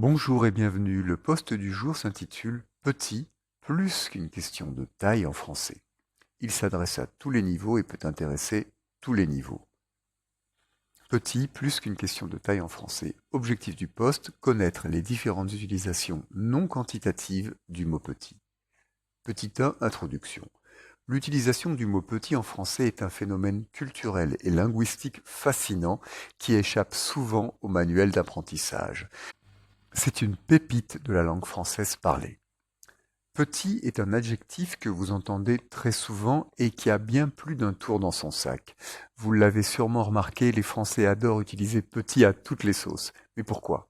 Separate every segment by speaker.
Speaker 1: Bonjour et bienvenue. Le post du jour s'intitule Petit, plus qu'une question de taille en français. Il s'adresse à tous les niveaux et peut intéresser tous les niveaux. Petit, plus qu'une question de taille en français. Objectif du post, connaître les différentes utilisations non quantitatives du mot petit. Petit 1, introduction. L'utilisation du mot petit en français est un phénomène culturel et linguistique fascinant qui échappe souvent au manuel d'apprentissage. C'est une pépite de la langue française parlée. Petit est un adjectif que vous entendez très souvent et qui a bien plus d'un tour dans son sac. Vous l'avez sûrement remarqué, les Français adorent utiliser petit à toutes les sauces. Mais pourquoi?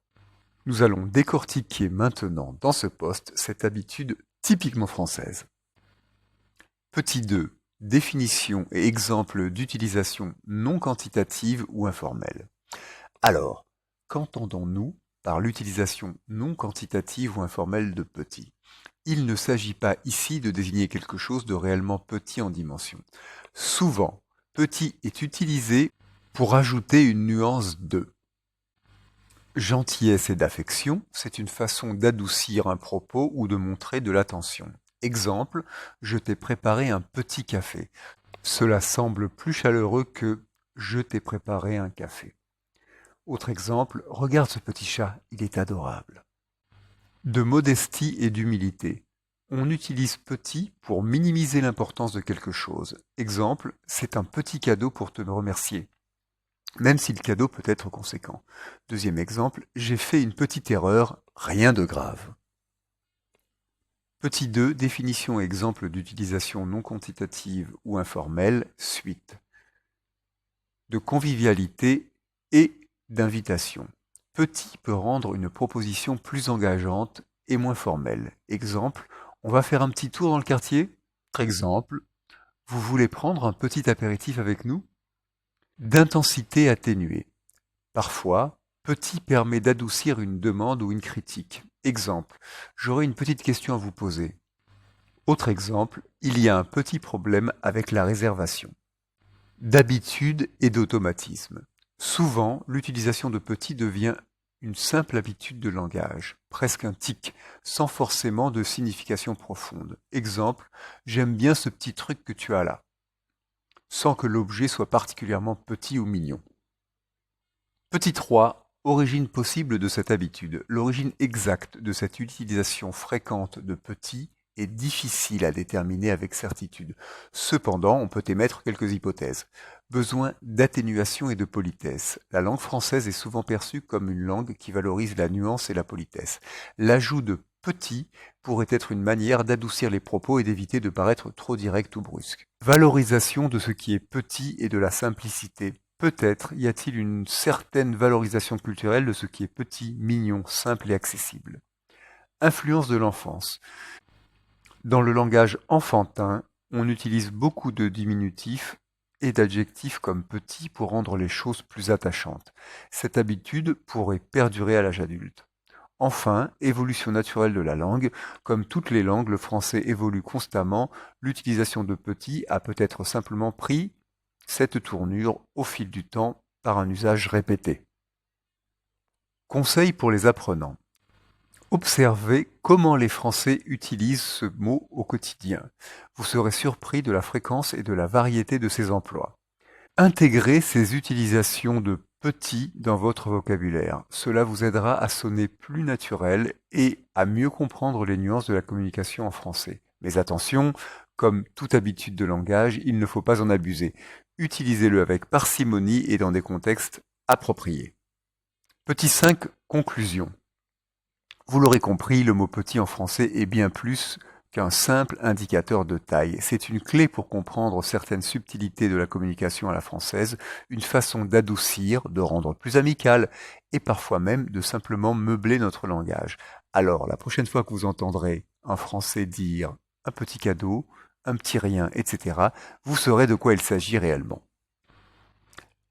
Speaker 1: Nous allons décortiquer maintenant dans ce post cette habitude typiquement française. Petit 2. Définition et exemple d'utilisation non quantitative ou informelle. Alors, qu'entendons-nous par l'utilisation non quantitative ou informelle de petit? Il ne s'agit pas ici de désigner quelque chose de réellement petit en dimension. Souvent, petit est utilisé pour ajouter une nuance de. Gentillesse et d'affection, c'est une façon d'adoucir un propos ou de montrer de l'attention. Exemple, je t'ai préparé un petit café. Cela semble plus chaleureux que je t'ai préparé un café. Autre exemple, regarde ce petit chat, il est adorable. De modestie et d'humilité. On utilise petit pour minimiser l'importance de quelque chose. Exemple, c'est un petit cadeau pour te remercier, même si le cadeau peut être conséquent. Deuxième exemple, j'ai fait une petite erreur, rien de grave. Petit 2, définition et exemple d'utilisation non quantitative ou informelle, suite. De convivialité et d'invitation. Petit peut rendre une proposition plus engageante et moins formelle. Exemple, on va faire un petit tour dans le quartier? Exemple, vous voulez prendre un petit apéritif avec nous? D'intensité atténuée. Parfois, petit permet d'adoucir une demande ou une critique. Exemple, j'aurais une petite question à vous poser. Autre exemple, il y a un petit problème avec la réservation. D'habitude et d'automatisme. Souvent, l'utilisation de petit devient une simple habitude de langage, presque un tic, sans forcément de signification profonde. Exemple, j'aime bien ce petit truc que tu as là, sans que l'objet soit particulièrement petit ou mignon. Petit 3, origine possible de cette habitude. L'origine exacte de cette utilisation fréquente de petit est difficile à déterminer avec certitude. Cependant, on peut émettre quelques hypothèses. Besoin d'atténuation et de politesse. La langue française est souvent perçue comme une langue qui valorise la nuance et la politesse. L'ajout de petit pourrait être une manière d'adoucir les propos et d'éviter de paraître trop direct ou brusque. Valorisation de ce qui est petit et de la simplicité. Peut-être y a-t-il une certaine valorisation culturelle de ce qui est petit, mignon, simple et accessible. Influence de l'enfance. Dans le langage enfantin, on utilise beaucoup de diminutifs et d'adjectifs comme petit pour rendre les choses plus attachantes. Cette habitude pourrait perdurer à l'âge adulte. Enfin, évolution naturelle de la langue. Comme toutes les langues, le français évolue constamment. L'utilisation de petit a peut-être simplement pris cette tournure au fil du temps par un usage répété. Conseil pour les apprenants. Observez comment les Français utilisent ce mot au quotidien. Vous serez surpris de la fréquence et de la variété de ses emplois. Intégrez ces utilisations de petit dans votre vocabulaire. Cela vous aidera à sonner plus naturel et à mieux comprendre les nuances de la communication en français. Mais attention, comme toute habitude de langage, il ne faut pas en abuser. Utilisez-le avec parcimonie et dans des contextes appropriés. Petit 5, conclusion. Vous l'aurez compris, le mot petit en français est bien plus qu'un simple indicateur de taille. C'est une clé pour comprendre certaines subtilités de la communication à la française, une façon d'adoucir, de rendre plus amical et parfois même de simplement meubler notre langage. Alors, la prochaine fois que vous entendrez un Français dire un petit cadeau, un petit rien, etc., vous saurez de quoi il s'agit réellement.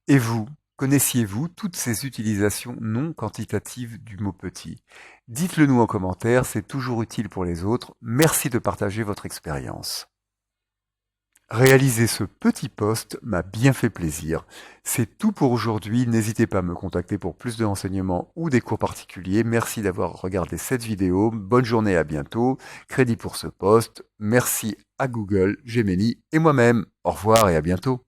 Speaker 1: Et vous, connaissiez-vous toutes ces utilisations non quantitatives du mot petit? Dites-le nous en commentaire, c'est toujours utile pour les autres. Merci de partager votre expérience. Réaliser ce petit post m'a bien fait plaisir. C'est tout pour aujourd'hui. N'hésitez pas à me contacter pour plus de renseignements ou des cours particuliers. Merci d'avoir regardé cette vidéo. Bonne journée, à bientôt. Crédit pour ce post. Merci à Google, Gemini et moi-même. Au revoir et à bientôt.